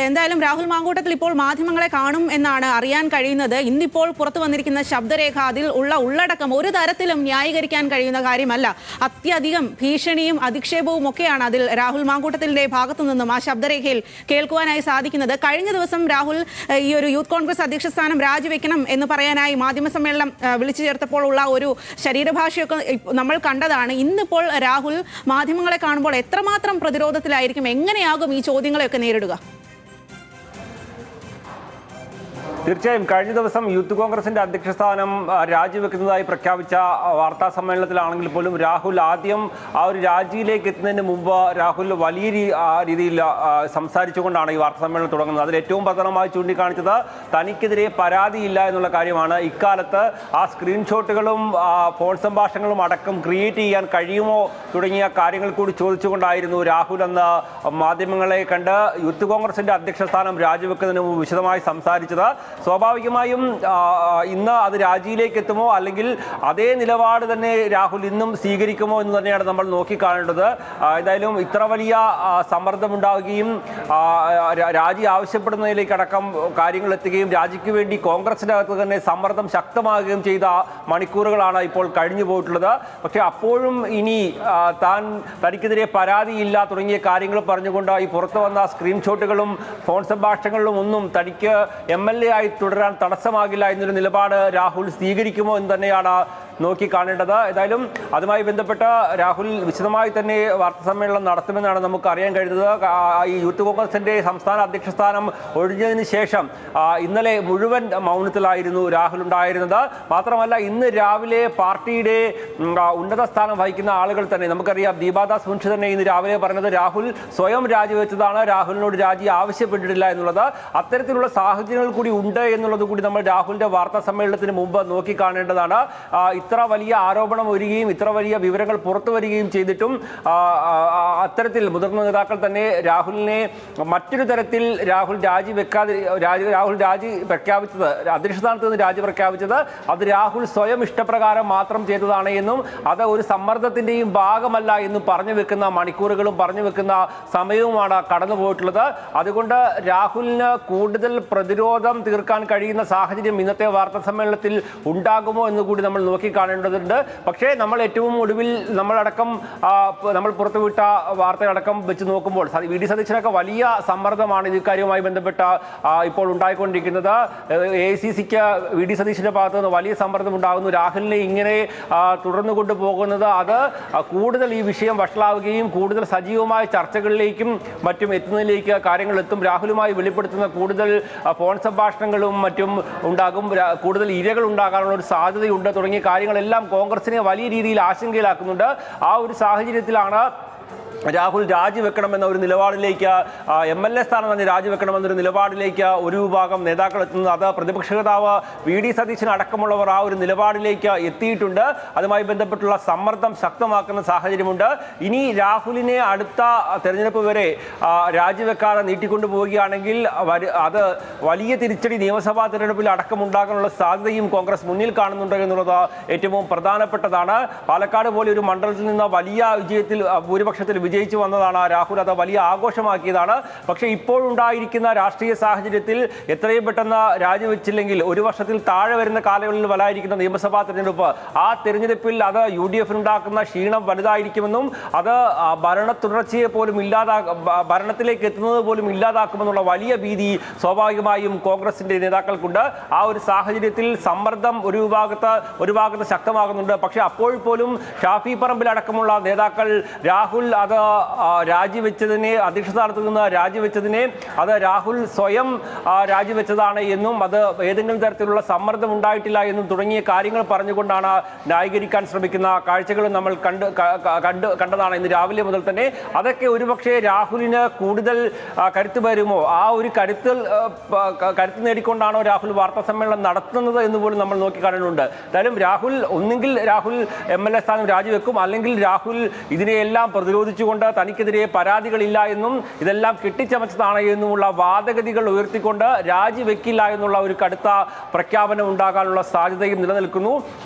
എന്തായാലും രാഹുൽ മാങ്കൂട്ടത്തിൽ ഇപ്പോൾ മാധ്യമങ്ങളെ കാണും എന്നാണ് അറിയാൻ കഴിയുന്നത്. ഇന്നിപ്പോൾ പുറത്തു വന്നിരിക്കുന്ന ശബ്ദരേഖ അതിൽ ഉള്ള ഉള്ളടക്കം ഒരു തരത്തിലും ന്യായീകരിക്കാൻ കഴിയുന്ന കാര്യമല്ല. അത്യധികം ഭീഷണിയും അധിക്ഷേപവും ഒക്കെയാണ് അതിൽ രാഹുൽ മാങ്കൂട്ടത്തിലിന്റെ ഭാഗത്തു നിന്നും ആ ശബ്ദരേഖയിൽ കേൾക്കുവാനായി സാധിക്കുന്നത്. കഴിഞ്ഞ ദിവസം രാഹുൽ ഈ ഒരു യൂത്ത് കോൺഗ്രസ് അധ്യക്ഷ സ്ഥാനം രാജിവെക്കണം എന്ന് പറയാനായി മാധ്യമസമ്മേളനം വിളിച്ചു ചേർത്തപ്പോൾ ഉള്ള ഒരു ശരീരഭാഷയൊക്കെ നമ്മൾ കണ്ടതാണ്. ഇന്നിപ്പോൾ രാഹുൽ മാധ്യമങ്ങളെ കാണുമ്പോൾ എത്രമാത്രം പ്രതിരോധത്തിലായിരിക്കും, എങ്ങനെയാകും ഈ ചോദ്യങ്ങളെയൊക്കെ നേരിടുക? തീർച്ചയായും കഴിഞ്ഞ ദിവസം യൂത്ത് കോൺഗ്രസിന്റെ അധ്യക്ഷ സ്ഥാനം രാജിവെക്കുന്നതായി പ്രഖ്യാപിച്ച വാർത്താ സമ്മേളനത്തിലാണെങ്കിൽ പോലും രാഹുൽ ആദ്യം ആ ഒരു രാജിയിലേക്ക് എത്തുന്നതിന് മുമ്പ് രാഹുൽ വലിയ രീതിയിൽ സംസാരിച്ചുകൊണ്ടാണ് ഈ വാർത്താ സമ്മേളനം തുടങ്ങുന്നത്. അതിൽ ഏറ്റവും പ്രധാനമായി ചൂണ്ടിക്കാണിച്ചത് തനിക്കെതിരെ പരാതിയില്ല എന്നുള്ള കാര്യമാണ്. ഇക്കാലത്ത് ആ സ്ക്രീൻഷോട്ടുകളും ഫോൺ സംഭാഷണങ്ങളും അടക്കം ക്രിയേറ്റ് ചെയ്യാൻ കഴിയുമോ തുടങ്ങിയ കാര്യങ്ങൾ കൂടി ചോദിച്ചുകൊണ്ടായിരുന്നു രാഹുൽ അന്ന് മാധ്യമങ്ങളെ കണ്ട് യൂത്ത് കോൺഗ്രസിന്റെ അധ്യക്ഷ സ്ഥാനം രാജിവെക്കുന്നതിന് മുമ്പ് വിശദമായി സംസാരിച്ചത്. സ്വാഭാവികമായും ഇന്ന് അത് രാജിയിലേക്ക് എത്തുമോ അല്ലെങ്കിൽ അതേ നിലപാട് തന്നെ രാഹുൽ ഇന്നും സ്വീകരിക്കുമോ എന്ന് തന്നെയാണ് നമ്മൾ നോക്കിക്കാണേണ്ടത്. എന്തായാലും ഇത്ര വലിയ സമ്മർദ്ദമുണ്ടാവുകയും രാജി ആവശ്യപ്പെടുന്നതിലേക്കടക്കം കാര്യങ്ങൾ എത്തുകയും രാജിക്ക് വേണ്ടി കോൺഗ്രസിൻ്റെ അകത്ത് തന്നെ സമ്മർദ്ദം ശക്തമാകുകയും ചെയ്ത മണിക്കൂറുകളാണ് ഇപ്പോൾ കഴിഞ്ഞു പോയിട്ടുള്ളത്. പക്ഷേ അപ്പോഴും ഇനി തനിക്കെതിരെ പരാതിയില്ല തുടങ്ങിയ കാര്യങ്ങൾ പറഞ്ഞുകൊണ്ട് ഈ പുറത്തു വന്ന സ്ക്രീൻഷോട്ടുകളും ഫോൺ സംഭാഷണങ്ങളിലും ഒന്നും തനിക്ക് MLA ആയി തുടരാൻ തടസ്സമാകില്ല എന്നൊരു നിലപാട് രാഹുൽ സ്വീകരിക്കുമോ എന്ന് തന്നെയാണ് നോക്കിക്കാണേണ്ടത്. ഏതായാലും അതുമായി ബന്ധപ്പെട്ട് രാഹുൽ വിശദമായി തന്നെ വാർത്താസമ്മേളനം നടത്തുമെന്നാണ് നമുക്ക് അറിയാൻ കഴിയുന്നത്. ഈ യൂത്ത് കോൺഗ്രസിന്റെ സംസ്ഥാന അധ്യക്ഷ സ്ഥാനം ഒഴിഞ്ഞതിന് ശേഷം ഇന്നലെ മുഴുവൻ മൗനത്തിലായിരുന്നു രാഹുൽ ഉണ്ടായിരുന്നത്. മാത്രമല്ല ഇന്ന് രാവിലെ പാർട്ടിയുടെ ഉന്നത സ്ഥാനം വഹിക്കുന്ന ആളുകൾ തന്നെ, നമുക്കറിയാം ദീപാദാസ് മുൻഷി തന്നെ ഇന്ന് രാവിലെ പറഞ്ഞത് രാഹുൽ സ്വയം രാജിവെച്ചതാണ്, രാഹുലിനോട് രാജി ആവശ്യപ്പെട്ടിട്ടില്ല എന്നുള്ളത്. അത്തരത്തിലുള്ള സാഹചര്യങ്ങൾ കൂടി ഉണ്ട് എന്നുള്ളത് കൂടി നമ്മൾ രാഹുലിന്റെ വാർത്താ സമ്മേളനത്തിന് മുമ്പ് നോക്കിക്കാണേണ്ടതാണ്. ഇത്ര വലിയ ആരോപണം വരികയും ഇത്ര വലിയ വിവരങ്ങൾ പുറത്തു വരികയും ചെയ്തിട്ടും അത്തരത്തിൽ മുതിർന്ന നേതാക്കൾ തന്നെ രാഹുലിനെ മറ്റൊരു തരത്തിൽ രാഹുൽ രാജി പ്രഖ്യാപിച്ചത്, അധ്യക്ഷ സ്ഥാനത്ത് നിന്ന് രാജി പ്രഖ്യാപിച്ചത് അത് രാഹുൽ സ്വയം ഇഷ്ടപ്രകാരം മാത്രം ചെയ്തതാണ് എന്നും അത് ഒരു സമ്മർദ്ദത്തിന്റെയും ഭാഗമല്ല എന്നും പറഞ്ഞു വെക്കുന്ന മണിക്കൂറുകളും പറഞ്ഞു വെക്കുന്ന സമയവുമാണ് കടന്നു പോയിട്ടുള്ളത്. അതുകൊണ്ട് രാഹുലിന് കൂടുതൽ പ്രതിരോധം തീർക്കാൻ കഴിയുന്ന സാഹചര്യം ഇന്നത്തെ വാർത്താ സമ്മേളനത്തിൽ ഉണ്ടാകുമോ എന്ന് കൂടി നമ്മൾ കാണേണ്ടതുണ്ട്. പക്ഷേ നമ്മൾ ഏറ്റവും ഒടുവിൽ നമ്മൾ പുറത്തുവിട്ട വാർത്തയടക്കം വെച്ച് നോക്കുമ്പോൾ VD സതീശനൊക്കെ വലിയ സമ്മർദ്ദമാണ് ഇക്കാര്യവുമായി ബന്ധപ്പെട്ട ഇപ്പോൾ ഉണ്ടായിക്കൊണ്ടിരിക്കുന്നത്. AICCക്ക് VD സതീശന്റെ ഭാഗത്ത് നിന്ന് വലിയ സമ്മർദ്ദം ഉണ്ടാകുന്നു. രാഹുലിനെ ഇങ്ങനെ തുടർന്നു കൊണ്ടുപോകുന്നത് അത് കൂടുതൽ ഈ വിഷയം വഷളാവുകയും കൂടുതൽ സജീവമായ ചർച്ചകളിലേക്കും മറ്റും എത്തുന്നതിലേക്ക് കാര്യങ്ങൾ എത്തും. രാഹുലുമായി വെളിപ്പെടുത്തുന്ന കൂടുതൽ ഫോൺ സംഭാഷണങ്ങളും മറ്റും ഉണ്ടാകും, കൂടുതൽ ഇരകൾ ഉണ്ടാകാനുള്ള ഒരു സാധ്യതയുണ്ട് തുടങ്ങിയ കാര്യങ്ങളെല്ലാം കോൺഗ്രസിനെ വലിയ രീതിയിൽ ആശങ്കയിലാക്കുന്നുണ്ട്. ആ ഒരു സാഹചര്യത്തിലാണ് രാഹുൽ രാജിവെക്കണമെന്ന ഒരു നിലപാടിലേക്ക്, MLA സ്ഥാനം തന്നെ രാജിവെക്കണമെന്നൊരു നിലപാടിലേക്ക് ഒരു വിഭാഗം നേതാക്കൾ എത്തുന്നത്. അത് പ്രതിപക്ഷ നേതാവ് VD സതീശൻ അടക്കമുള്ളവർ ആ ഒരു നിലപാടിലേക്ക് എത്തിയിട്ടുണ്ട്. അതുമായി ബന്ധപ്പെട്ടുള്ള സമ്മർദ്ദം ശക്തമാക്കുന്ന സാഹചര്യമുണ്ട്. ഇനി രാഹുലിനെ അടുത്ത തെരഞ്ഞെടുപ്പ് വരെ രാജിവെക്കാതെ നീട്ടിക്കൊണ്ടു പോവുകയാണെങ്കിൽ അത് വലിയ തിരിച്ചടി നിയമസഭാ തെരഞ്ഞെടുപ്പിൽ അടക്കമുണ്ടാകാനുള്ള സാധ്യതയും കോൺഗ്രസ് മുന്നിൽ കാണുന്നുണ്ട് എന്നുള്ളത് ഏറ്റവും പ്രധാനപ്പെട്ടതാണ്. പാലക്കാട് പോലെ ഒരു മണ്ഡലത്തിൽ നിന്ന് വലിയ ഭൂരിപക്ഷത്തിൽ വിജയിച്ചു വന്നതാണ് രാഹുൽ, അത് വലിയ ആഘോഷമാക്കിയതാണ്. പക്ഷേ ഇപ്പോഴുണ്ടായിരിക്കുന്ന രാഷ്ട്രീയ സാഹചര്യത്തിൽ എത്രയും പെട്ടെന്ന് രാജിവെച്ചില്ലെങ്കിൽ ഒരു വർഷത്തിൽ താഴെ വരുന്ന കാലങ്ങളിൽ വരാനിരിക്കുന്ന നിയമസഭാ തെരഞ്ഞെടുപ്പ്, ആ തെരഞ്ഞെടുപ്പിൽ അത് UDF-നുണ്ടാക്കുന്ന ക്ഷീണം വലുതായിരിക്കുമെന്നും അത് ഭരണ തുടർച്ചയെ പോലും ഭരണത്തിലേക്ക് എത്തുന്നത് പോലും ഇല്ലാതാക്കുമെന്നുള്ള വലിയ ഭീതി സ്വാഭാവികമായും കോൺഗ്രസിന്റെ നേതാക്കൾക്കുണ്ട്. ആ ഒരു സാഹചര്യത്തിൽ സമ്മർദ്ദം ഒരു ഭാഗത്ത് ശക്തമാകുന്നുണ്ട്. പക്ഷേ അപ്പോൾ പോലും ഷാഫി പറമ്പിലടക്കമുള്ള നേതാക്കൾ രാഹുൽ അത് രാജിവെച്ചതിനെ, അധ്യക്ഷ സ്ഥാനത്ത് നിന്ന് രാജിവെച്ചതിനെ അത് രാഹുൽ സ്വയം രാജിവെച്ചതാണ് എന്നും അത് ഏതെങ്കിലും തരത്തിലുള്ള സമ്മർദ്ദം ഉണ്ടായിട്ടില്ല എന്നും തുടങ്ങിയ കാര്യങ്ങൾ പറഞ്ഞുകൊണ്ടാണ് ന്യായീകരിക്കാൻ ശ്രമിക്കുന്ന കാഴ്ചകളും നമ്മൾ കണ്ടതാണ് ഇന്ന് രാവിലെ മുതൽ തന്നെ. അതൊക്കെ ഒരുപക്ഷെ രാഹുലിന് കൂടുതൽ കരുത്ത് വരുമോ, ആ ഒരു കരുത്ത് നേടിക്കൊണ്ടാണോ രാഹുൽ വാർത്താ സമ്മേളനം നടത്തുന്നത് എന്ന് പോലും നമ്മൾ നോക്കിക്കാണുന്നുണ്ട്. എന്തായാലും ഒന്നുകിൽ രാഹുൽ MLA സ്ഥാനം രാജിവെക്കും, അല്ലെങ്കിൽ രാഹുൽ ഇതിനെയെല്ലാം പ്രതിരോധിച്ചുകൊണ്ട് തനിക്കെതിരെ പരാതികളില്ല എന്നും ഇതെല്ലാം കെട്ടിച്ചമച്ചതാണ് എന്നുമുള്ള വാദഗതികൾ ഉയർത്തിക്കൊണ്ട് രാജിവെക്കില്ല എന്നുള്ള ഒരു കടുത്ത പ്രഖ്യാപനം ഉണ്ടാകാനുള്ള സാധ്യതയും നിലനിൽക്കുന്നു.